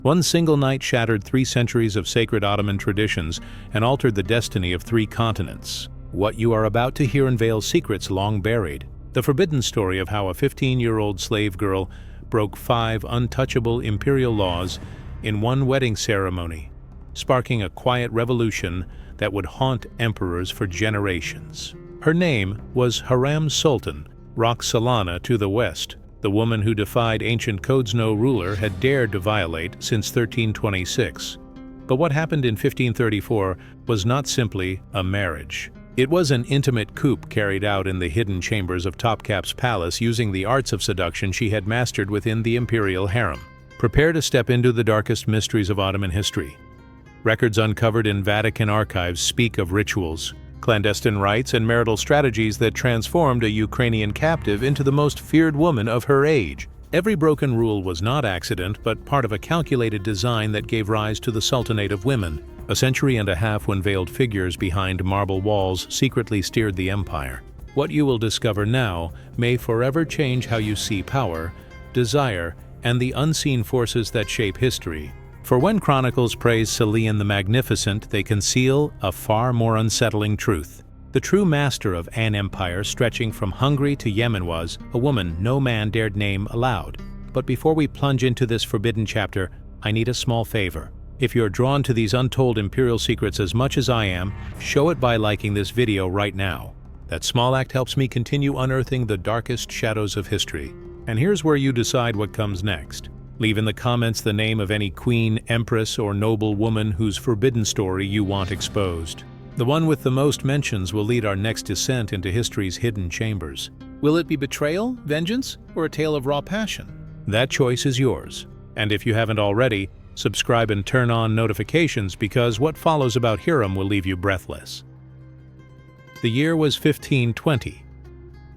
One single night shattered 3 centuries of sacred Ottoman traditions and altered the destiny of 3 continents. What you are about to hear unveils secrets long buried. The forbidden story of how a 15-year-old slave girl broke 5 untouchable imperial laws in one wedding ceremony, sparking a quiet revolution that would haunt emperors for generations. Her name was Hürrem Sultan, Roxolana to the west, the woman who defied ancient codes no ruler had dared to violate since 1326. But what happened in 1534 was not simply a marriage. It was an intimate coup carried out in the hidden chambers of Topkap's palace using the arts of seduction she had mastered within the imperial harem. Prepare to step into the darkest mysteries of Ottoman history. Records uncovered in Vatican archives speak of rituals, clandestine rites, and marital strategies that transformed a Ukrainian captive into the most feared woman of her age. Every broken rule was not accident, but part of a calculated design that gave rise to the Sultanate of Women, a century and a half when veiled figures behind marble walls secretly steered the empire. What you will discover now may forever change how you see power, desire, and the unseen forces that shape history. For when chronicles praise Salian the Magnificent, they conceal a far more unsettling truth. The true master of an empire stretching from Hungary to Yemen was a woman no man dared name aloud. But before we plunge into this forbidden chapter, I need a small favor. If you're drawn to these untold imperial secrets as much as I am, show it by liking this video right now. That small act helps me continue unearthing the darkest shadows of history. And here's where you decide what comes next. Leave in the comments the name of any queen, empress, or noble woman whose forbidden story you want exposed. The one with the most mentions will lead our next descent into history's hidden chambers. Will it be betrayal, vengeance, or a tale of raw passion? That choice is yours. And if you haven't already, subscribe and turn on notifications because what follows about Hurrem will leave you breathless. The year was 1520.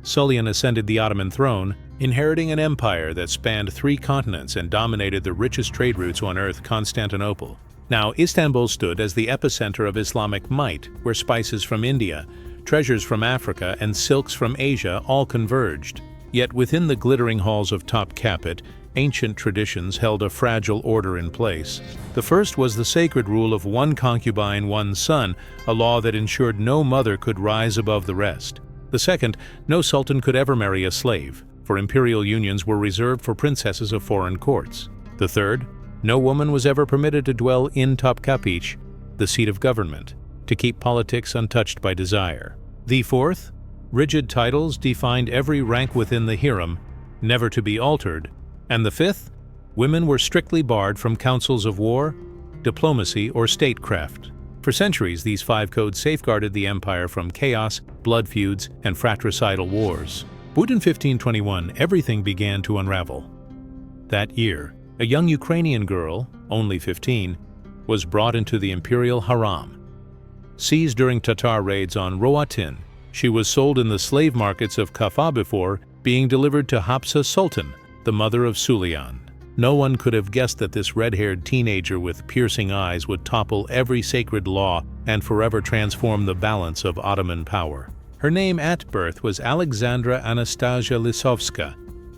Sultan ascended the Ottoman throne, inheriting an empire that spanned 3 continents and dominated the richest trade routes on earth, Constantinople. Now, Istanbul stood as the epicenter of Islamic might, where spices from India, treasures from Africa, and silks from Asia all converged. Yet within the glittering halls of Topkapı, ancient traditions held a fragile order in place. The first was the sacred rule of one concubine, one son, a law that ensured no mother could rise above the rest. The second, no sultan could ever marry a slave, for imperial unions were reserved for princesses of foreign courts. The third, no woman was ever permitted to dwell in Topkapı, the seat of government, to keep politics untouched by desire. The fourth, rigid titles defined every rank within the Hurrem, never to be altered. And the fifth, women were strictly barred from councils of war, diplomacy, or statecraft. For centuries, these 5 codes safeguarded the empire from chaos, blood feuds, and fratricidal wars. But in 1521, everything began to unravel. That year, a young Ukrainian girl, only 15, was brought into the imperial harem. Seized during Tatar raids on Roatin, she was sold in the slave markets of Kaffa before being delivered to Hapsa Sultan, the mother of Sultan. No one could have guessed that this red-haired teenager with piercing eyes would topple every sacred law and forever transform the balance of Ottoman power. Her name at birth was Alexandra Anastasia Lisovska,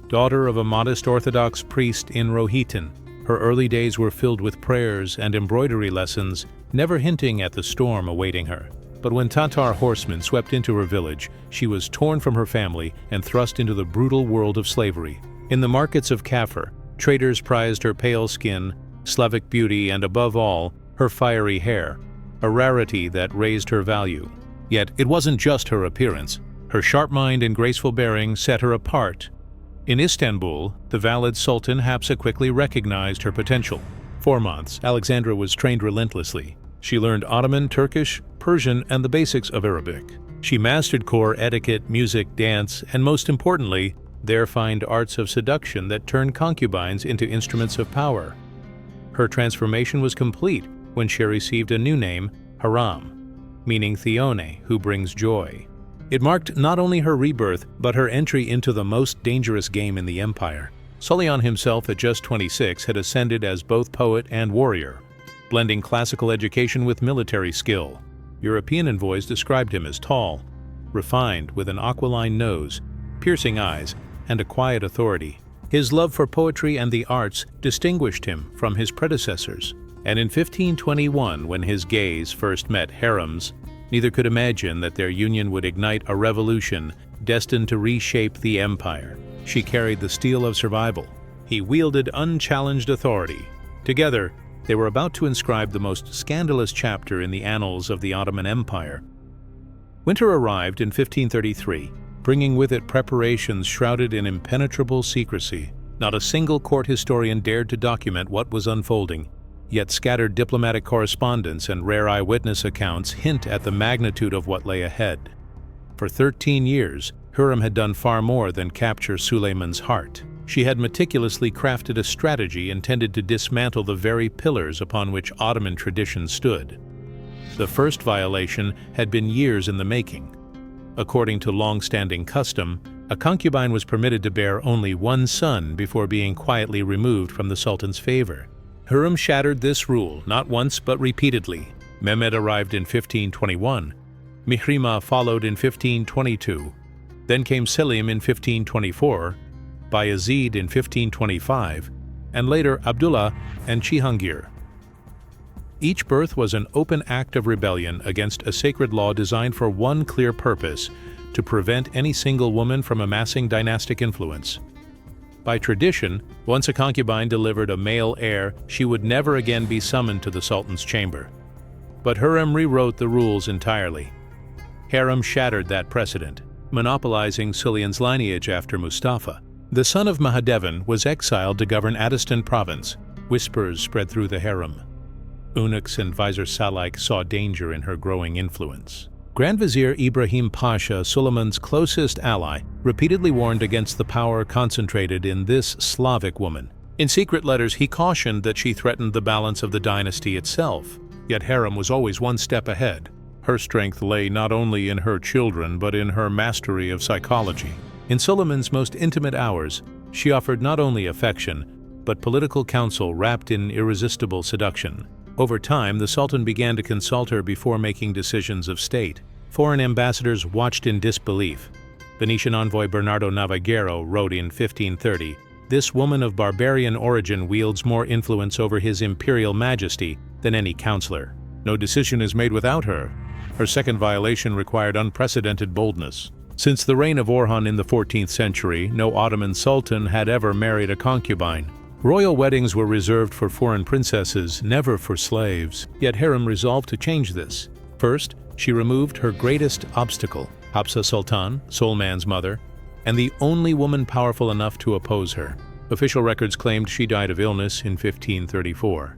daughter of a modest Orthodox priest in Rohitin. Her early days were filled with prayers and embroidery lessons, never hinting at the storm awaiting her. But when Tatar horsemen swept into her village, she was torn from her family and thrust into the brutal world of slavery. In the markets of Kafir, traders prized her pale skin, Slavic beauty, and above all, her fiery hair, a rarity that raised her value. Yet it wasn't just her appearance. Her sharp mind and graceful bearing set her apart. In Istanbul, the valid Sultan Hapsa quickly recognized her potential. 4 months, Alexandra was trained relentlessly. She learned Ottoman, Turkish, Persian, and the basics of Arabic. She mastered core etiquette, music, dance, and most importantly, there refined arts of seduction that turned concubines into instruments of power. Her transformation was complete when she received a new name, Hurrem, meaning Theone, who brings joy. It marked not only her rebirth, but her entry into the most dangerous game in the empire. Sultan himself, at just 26, had ascended as both poet and warrior, blending classical education with military skill. European envoys described him as tall, refined with an aquiline nose, piercing eyes, and a quiet authority. His love for poetry and the arts distinguished him from his predecessors, and in 1521, when his gaze first met Hurrem's, neither could imagine that their union would ignite a revolution destined to reshape the empire. She carried the steel of survival. He wielded unchallenged authority. Together, they were about to inscribe the most scandalous chapter in the annals of the Ottoman Empire. Winter arrived in 1533, bringing with it preparations shrouded in impenetrable secrecy. Not a single court historian dared to document what was unfolding, yet scattered diplomatic correspondence and rare eyewitness accounts hint at the magnitude of what lay ahead. For 13 years, Hürrem had done far more than capture Suleiman's heart. She had meticulously crafted a strategy intended to dismantle the very pillars upon which Ottoman tradition stood. The first violation had been years in the making. According to long-standing custom, a concubine was permitted to bear only one son before being quietly removed from the Sultan's favor. Hürrem shattered this rule not once but repeatedly. Mehmed arrived in 1521. Mihrima followed in 1522. Then came Selim in 1524, Bayezid in 1525, and later Abdullah and Cihangir. Each birth was an open act of rebellion against a sacred law designed for one clear purpose: to prevent any single woman from amassing dynastic influence. By tradition, once a concubine delivered a male heir, she would never again be summoned to the Sultan's chamber. But Hürrem rewrote the rules entirely. Hürrem shattered that precedent, monopolizing Suleiman's lineage after Mustafa. The son of Mahadevin was exiled to govern Addiston province. Whispers spread through the harem. Eunuchs and viziers alike saw danger in her growing influence. Grand Vizier Ibrahim Pasha, Suleiman's closest ally, repeatedly warned against the power concentrated in this Slavic woman. In secret letters, he cautioned that she threatened the balance of the dynasty itself. Yet Hürrem was always one step ahead. Her strength lay not only in her children, but in her mastery of psychology. In Suleiman's most intimate hours, she offered not only affection, but political counsel wrapped in irresistible seduction. Over time, the Sultan began to consult her before making decisions of state. Foreign ambassadors watched in disbelief. Venetian envoy Bernardo Navigero wrote in 1530, "This woman of barbarian origin wields more influence over His Imperial Majesty than any counselor. No decision is made without her." Her second violation required unprecedented boldness. Since the reign of Orhan in the 14th century, no Ottoman sultan had ever married a concubine. Royal weddings were reserved for foreign princesses, never for slaves. Yet Hürrem resolved to change this. First, she removed her greatest obstacle, Hafsa Sultan, Solman's mother, and the only woman powerful enough to oppose her. Official records claimed she died of illness in 1534,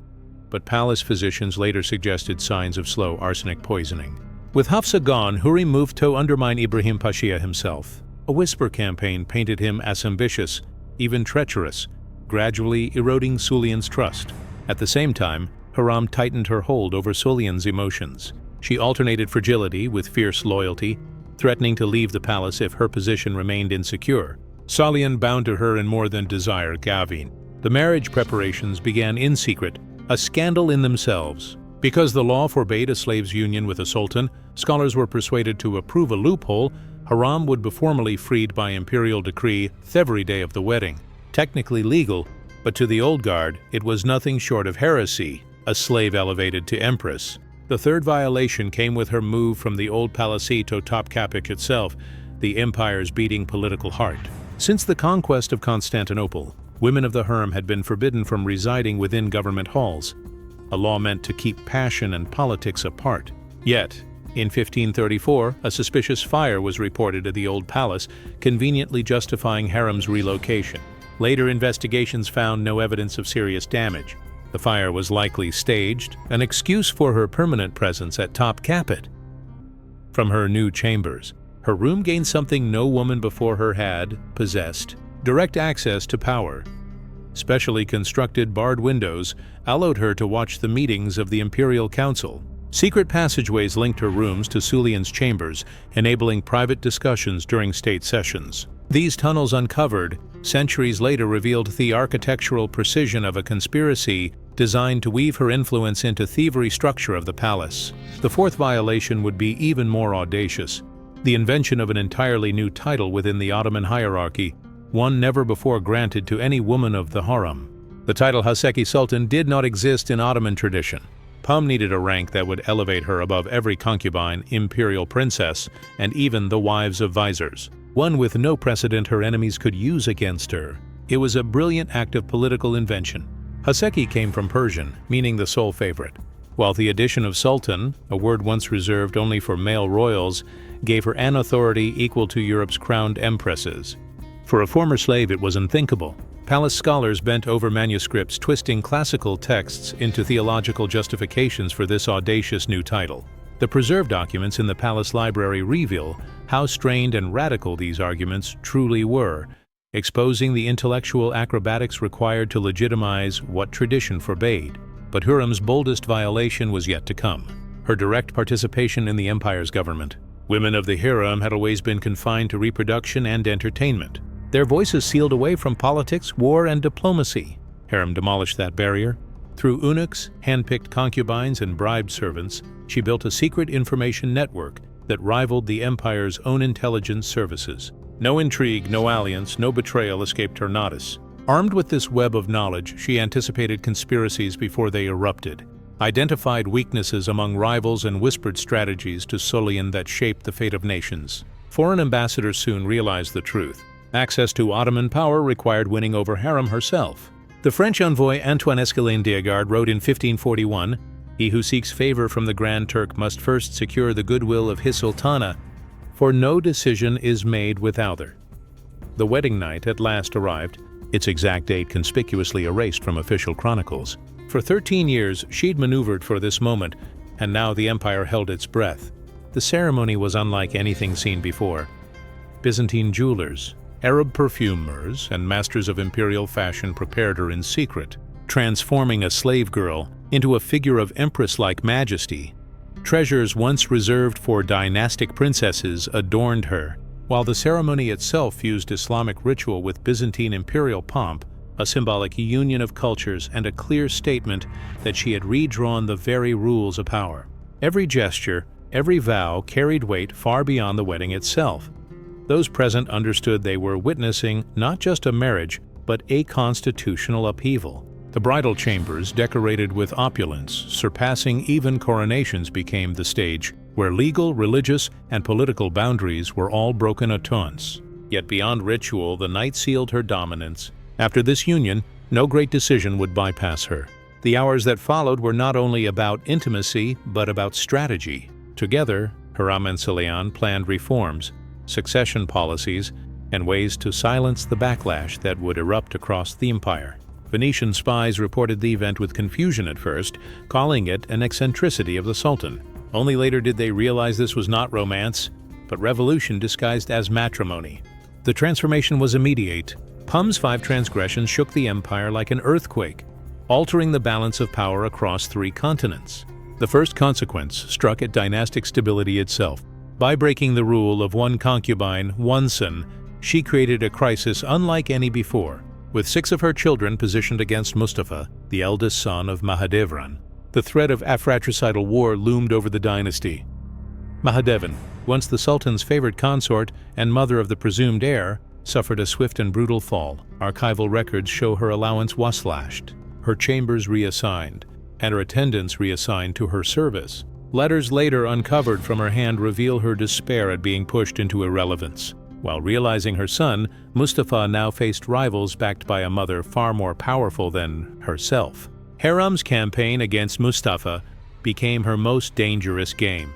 but palace physicians later suggested signs of slow arsenic poisoning. With Hafsa gone, Hürrem moved to undermine Ibrahim Pasha himself. A whisper campaign painted him as ambitious, even treacherous, gradually eroding Suleiman's trust. At the same time, Hürrem tightened her hold over Suleiman's emotions. She alternated fragility with fierce loyalty, threatening to leave the palace if her position remained insecure. Suleiman bound to her in more than desire, Gavin. The marriage preparations began in secret, a scandal in themselves. Because the law forbade a slave's union with a sultan, scholars were persuaded to approve a loophole. Hürrem would be formally freed by imperial decree every day of the wedding. Technically legal, but to the old guard, it was nothing short of heresy, a slave elevated to empress. The third violation came with her move from the old palace to Topkapi itself, the empire's beating political heart. Since the conquest of Constantinople, women of the Hürrem had been forbidden from residing within government halls, a law meant to keep passion and politics apart. Yet, in 1534, a suspicious fire was reported at the old palace, conveniently justifying Hürrem's relocation. Later investigations found no evidence of serious damage. The fire was likely staged, an excuse for her permanent presence at Topkapi. From her new chambers, her room gained something no woman before her had possessed: direct access to power. Specially constructed barred windows allowed her to watch the meetings of the Imperial Council. Secret passageways linked her rooms to Suleiman's chambers, enabling private discussions during state sessions. These tunnels uncovered, centuries later revealed the architectural precision of a conspiracy designed to weave her influence into thievery structure of the palace. The fourth violation would be even more audacious: the invention of an entirely new title within the Ottoman hierarchy, one never before granted to any woman of the Hurrem. The title Haseki Sultan did not exist in Ottoman tradition. Pum needed a rank that would elevate her above every concubine, imperial princess, and even the wives of viziers, one with no precedent her enemies could use against her. It was a brilliant act of political invention. Haseki came from Persian, meaning the sole favorite, while the addition of sultan, a word once reserved only for male royals, gave her an authority equal to Europe's crowned empresses. For a former slave, it was unthinkable. Palace scholars bent over manuscripts, twisting classical texts into theological justifications for this audacious new title. The preserved documents in the palace library reveal how strained and radical these arguments truly were, exposing the intellectual acrobatics required to legitimize what tradition forbade. But Hürrem's boldest violation was yet to come: her direct participation in the empire's government. Women of the Hürrem had always been confined to reproduction and entertainment, their voices sealed away from politics, war, and diplomacy. Hürrem demolished that barrier. Through eunuchs, hand-picked concubines, and bribed servants, she built a secret information network that rivaled the empire's own intelligence services. No intrigue, no alliance, no betrayal escaped her notice. Armed with this web of knowledge, she anticipated conspiracies before they erupted, identified weaknesses among rivals, and whispered strategies to Sullian that shaped the fate of nations. Foreign ambassadors soon realized the truth. Access to Ottoman power required winning over Hürrem herself. The French envoy Antoine Escalain Diegard wrote in 1541, "He who seeks favor from the Grand Turk must first secure the goodwill of his sultana, for no decision is made without her." The wedding night at last arrived, its exact date conspicuously erased from official chronicles. For 13 years, she'd maneuvered for this moment, and now the empire held its breath. The ceremony was unlike anything seen before. Byzantine jewelers, Arab perfumers, and masters of imperial fashion prepared her in secret, transforming a slave girl into a figure of empress-like majesty. Treasures once reserved for dynastic princesses adorned her, while the ceremony itself fused Islamic ritual with Byzantine imperial pomp, a symbolic union of cultures and a clear statement that she had redrawn the very rules of power. Every gesture, every vow carried weight far beyond the wedding itself. Those present understood they were witnessing not just a marriage, but a constitutional upheaval. The bridal chambers, decorated with opulence, surpassing even coronations, became the stage where legal, religious, and political boundaries were all broken at once. Yet beyond ritual, the night sealed her dominance. After this union, no great decision would bypass her. The hours that followed were not only about intimacy, but about strategy. Together, Hürrem and Sultan planned reforms, succession policies, and ways to silence the backlash that would erupt across the empire. Venetian spies reported the event with confusion at first, calling it an eccentricity of the Sultan. Only later did they realize this was not romance, but revolution disguised as matrimony. The transformation was immediate. Pum's 5 transgressions shook the empire like an earthquake, altering the balance of power across 3 continents. The first consequence struck at dynastic stability itself. By breaking the rule of one concubine, one son, she created a crisis unlike any before. With 6 of her children positioned against Mustafa, the eldest son of Mahadevran, the threat of a fratricidal war loomed over the dynasty. Mahadevran, once the Sultan's favorite consort and mother of the presumed heir, suffered a swift and brutal fall. Archival records show her allowance was slashed, her chambers reassigned, and her attendants reassigned to her service. Letters later uncovered from her hand reveal her despair at being pushed into irrelevance. While realizing her son, Mustafa now faced rivals backed by a mother far more powerful than herself. Hürrem's campaign against Mustafa became her most dangerous game.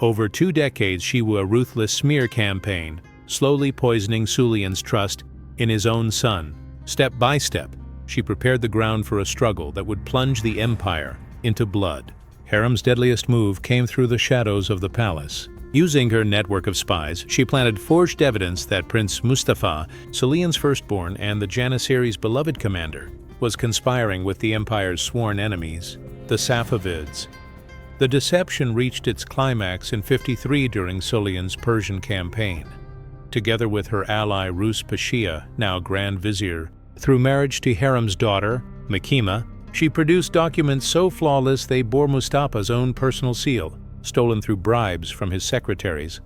Over 2 decades, she waged a ruthless smear campaign, slowly poisoning Sultan's trust in his own son. Step by step, she prepared the ground for a struggle that would plunge the empire into blood. Hürrem's deadliest move came through the shadows of the palace. Using her network of spies, she planted forged evidence that Prince Mustafa, Sultan's firstborn and the Janissaries' beloved commander, was conspiring with the empire's sworn enemies, the Safavids. The deception reached its climax in 53 during Sultan's Persian campaign. Together with her ally Rus Pasha, now Grand Vizier, through marriage to Hürrem's daughter, Makima, she produced documents so flawless they bore Mustafa's own personal seal, stolen through bribes from his secretaries.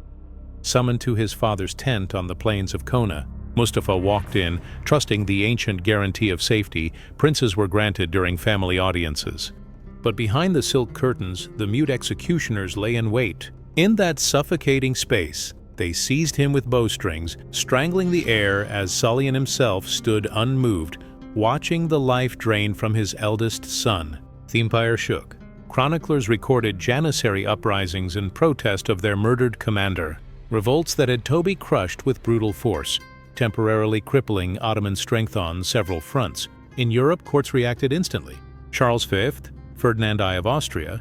Summoned to his father's tent on the plains of Kona, Mustafa walked in, trusting the ancient guarantee of safety princes were granted during family audiences. But behind the silk curtains, the mute executioners lay in wait. In that suffocating space, they seized him with bowstrings, strangling the air as Sullivan himself stood unmoved, watching the life drain from his eldest son. The empire shook. Chroniclers recorded Janissary uprisings in protest of their murdered commander, revolts that had to be crushed with brutal force, temporarily crippling Ottoman strength on several fronts. In Europe, courts reacted instantly. Charles V, Ferdinand I of Austria,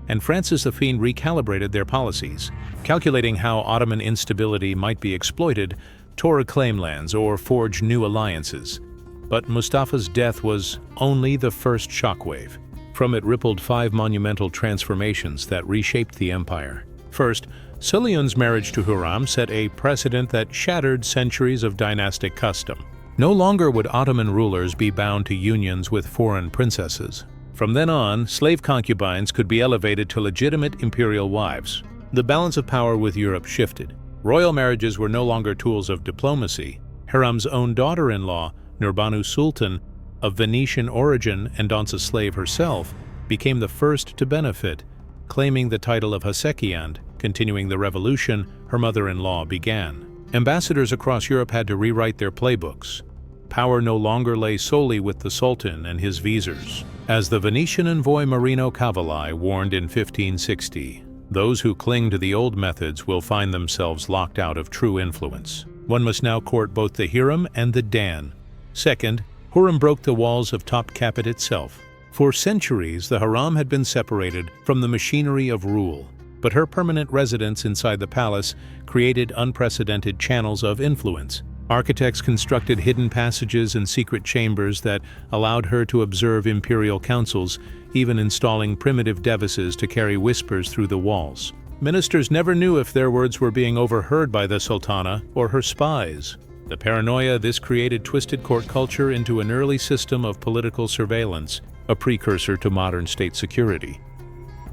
and Francis I recalibrated their policies, calculating how Ottoman instability might be exploited, tore claim lands, or forge new alliances. But Mustafa's death was only the first shockwave. From it rippled 5 monumental transformations that reshaped the empire. First, Suleyman's marriage to Hürrem set a precedent that shattered centuries of dynastic custom. No longer would Ottoman rulers be bound to unions with foreign princesses. From then on, slave concubines could be elevated to legitimate imperial wives. The balance of power with Europe shifted. Royal marriages were no longer tools of diplomacy. Hürrem's own daughter-in-law, Hürrem Sultan, of Venetian origin and once a slave herself, became the first to benefit, claiming the title of Hasekiand. Continuing the revolution her mother-in-law began. Ambassadors across Europe had to rewrite their playbooks. Power no longer lay solely with the Sultan and his viziers. As the Venetian envoy Marino Cavalli warned in 1560, those who cling to the old methods will find themselves locked out of true influence. One must now court both the Hürrem and the Dan. Second, Hurrem broke the walls of Topkapi itself. For centuries, the Hurrem had been separated from the machinery of rule, but her permanent residence inside the palace created unprecedented channels of influence. Architects constructed hidden passages and secret chambers that allowed her to observe imperial councils, even installing primitive devices to carry whispers through the walls. Ministers never knew if their words were being overheard by the Sultana or her spies. The paranoia this created twisted court culture into an early system of political surveillance, a precursor to modern state security.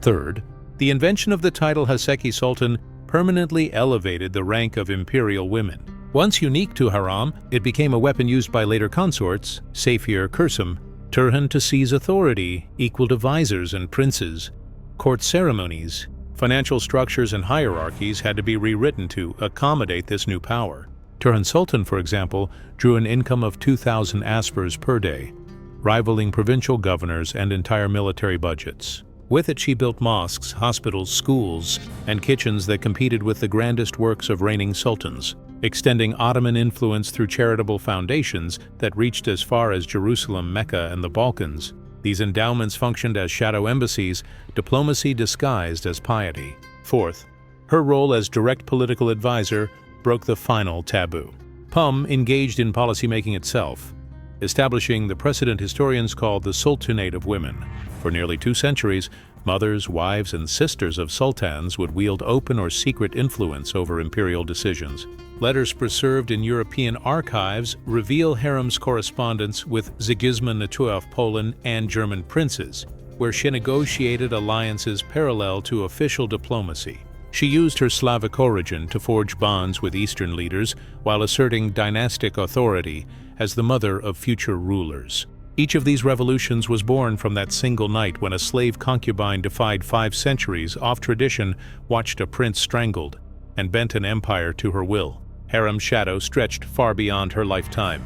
Third, the invention of the title Haseki Sultan permanently elevated the rank of imperial women. Once unique to Hürrem, it became a weapon used by later consorts, Saphir Kursum, Turhan to seize authority, equal to viziers and princes. Court ceremonies, financial structures and hierarchies had to be rewritten to accommodate this new power. Hürrem Sultan, for example, drew an income of 2,000 aspers per day, rivaling provincial governors and entire military budgets. With it, she built mosques, hospitals, schools, and kitchens that competed with the grandest works of reigning sultans, extending Ottoman influence through charitable foundations that reached as far as Jerusalem, Mecca, and the Balkans. These endowments functioned as shadow embassies, diplomacy disguised as piety. Fourth, her role as direct political advisor broke the final taboo. PUM engaged in policymaking itself, establishing the precedent historians call the Sultanate of Women. For nearly 2 centuries, mothers, wives, and sisters of sultans would wield open or secret influence over imperial decisions. Letters preserved in European archives reveal Hürrem's correspondence with Sigismund II of Poland and German princes, where she negotiated alliances parallel to official diplomacy. She used her Slavic origin to forge bonds with Eastern leaders while asserting dynastic authority as the mother of future rulers. Each of these revolutions was born from that single night when a slave concubine defied 5 centuries off tradition, watched a prince strangled, and bent an empire to her will. Hürrem's shadow stretched far beyond her lifetime.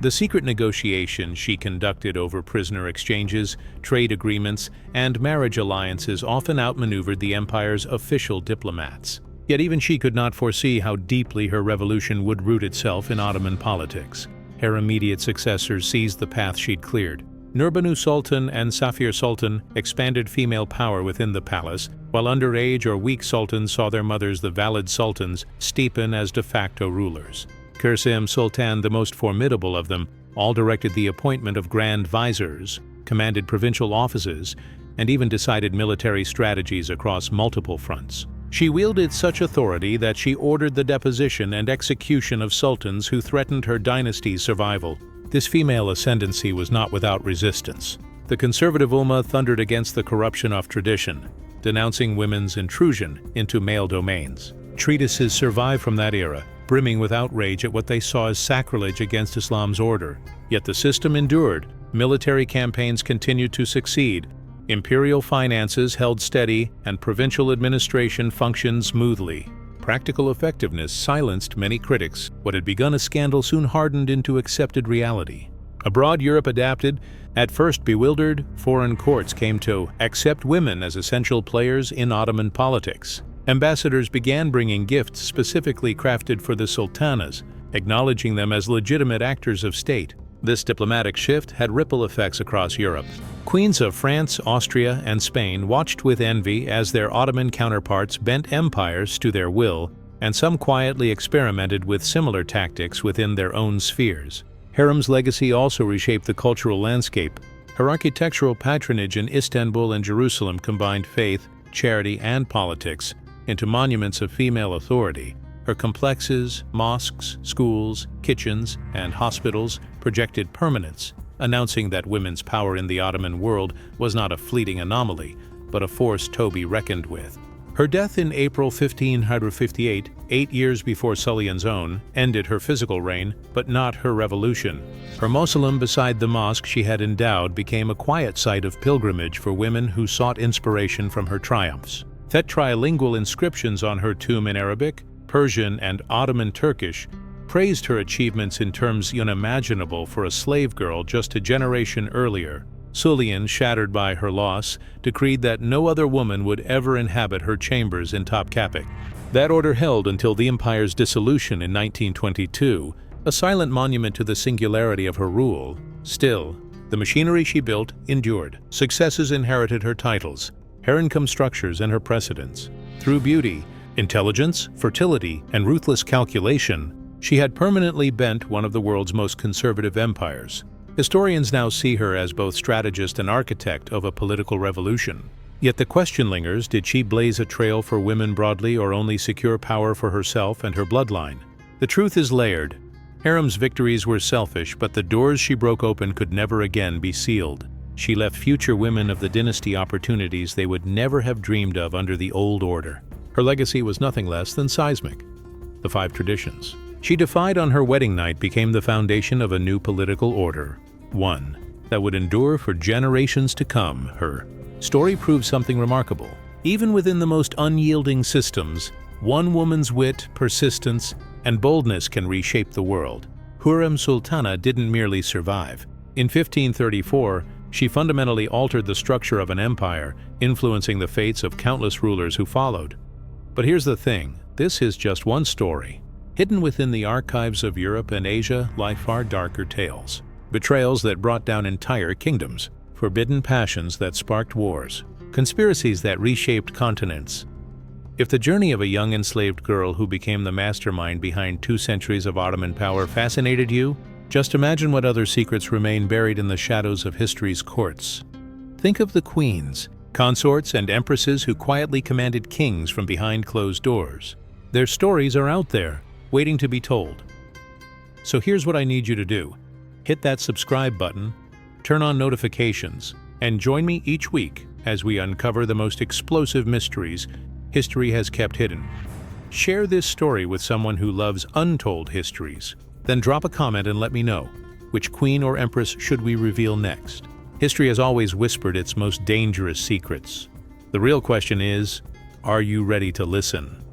The secret negotiations she conducted over prisoner exchanges, trade agreements, and marriage alliances often outmaneuvered the empire's official diplomats. Yet even she could not foresee how deeply her revolution would root itself in Ottoman politics. Her immediate successors seized the path she'd cleared. Hürrem Sultan and Saphir Sultan expanded female power within the palace, while underage or weak sultans saw their mothers, the valid sultans, steepen as de facto rulers. Hürrem Sultan, the most formidable of them, all directed the appointment of grand viziers, commanded provincial offices, and even decided military strategies across multiple fronts. She wielded such authority that she ordered the deposition and execution of sultans who threatened her dynasty's survival. This female ascendancy was not without resistance. The conservative Ummah thundered against the corruption of tradition, denouncing women's intrusion into male domains. Treatises survive from that era, brimming with outrage at what they saw as sacrilege against Islam's order. Yet the system endured. Military campaigns continued to succeed. Imperial finances held steady, and provincial administration functioned smoothly. Practical effectiveness silenced many critics. What had begun as scandal soon hardened into accepted reality. Abroad, Europe adapted. At first bewildered, foreign courts came to accept women as essential players in Ottoman politics. Ambassadors began bringing gifts specifically crafted for the sultanas, acknowledging them as legitimate actors of state. This diplomatic shift had ripple effects across Europe. Queens of France, Austria, and Spain watched with envy as their Ottoman counterparts bent empires to their will, and some quietly experimented with similar tactics within their own spheres. Hurrem's legacy also reshaped the cultural landscape. Her architectural patronage in Istanbul and Jerusalem combined faith, charity, and politics into monuments of female authority. Her complexes, mosques, schools, kitchens, and hospitals projected permanence, announcing that women's power in the Ottoman world was not a fleeting anomaly, but a force to be reckoned with. Her death in April 1558, 8 years before Sulian's own, ended her physical reign, but not her revolution. Her mausoleum beside the mosque she had endowed became a quiet site of pilgrimage for women who sought inspiration from her triumphs. Trilingual inscriptions on her tomb in Arabic, Persian, and Ottoman Turkish praised her achievements in terms unimaginable for a slave girl just a generation earlier. Sulian, shattered by her loss, decreed that no other woman would ever inhabit her chambers in Topkapi. That order held until the empire's dissolution in 1922, a silent monument to the singularity of her rule. Still, the machinery she built endured. Successes inherited her titles, her income structures, and her precedents. Through beauty, intelligence, fertility, and ruthless calculation, she had permanently bent one of the world's most conservative empires. Historians now see her as both strategist and architect of a political revolution. Yet the question lingers, did she blaze a trail for women broadly or only secure power for herself and her bloodline? The truth is layered. Hurrem's victories were selfish, but the doors she broke open could never again be sealed. She left future women of the dynasty opportunities they would never have dreamed of under the old order. Her legacy was nothing less than seismic. The 5 traditions she defied on her wedding night became the foundation of a new political order, one that would endure for generations to come. Her story proves something remarkable. Even within the most unyielding systems, one woman's wit, persistence, and boldness can reshape the world. Hürrem Sultan didn't merely survive. In 1534, she fundamentally altered the structure of an empire, influencing the fates of countless rulers who followed. But here's the thing, this is just one story. Hidden within the archives of Europe and Asia lie far darker tales. Betrayals that brought down entire kingdoms, forbidden passions that sparked wars, conspiracies that reshaped continents. If the journey of a young enslaved girl who became the mastermind behind 2 centuries of Ottoman power fascinated you, just imagine what other secrets remain buried in the shadows of history's courts. Think of the queens, consorts, and empresses who quietly commanded kings from behind closed doors. Their stories are out there, waiting to be told. So here's what I need you to do. Hit that subscribe button, turn on notifications, and join me each week as we uncover the most explosive mysteries history has kept hidden. Share this story with someone who loves untold histories. Then drop a comment and let me know, which queen or empress should we reveal next? History has always whispered its most dangerous secrets. The real question is, are you ready to listen?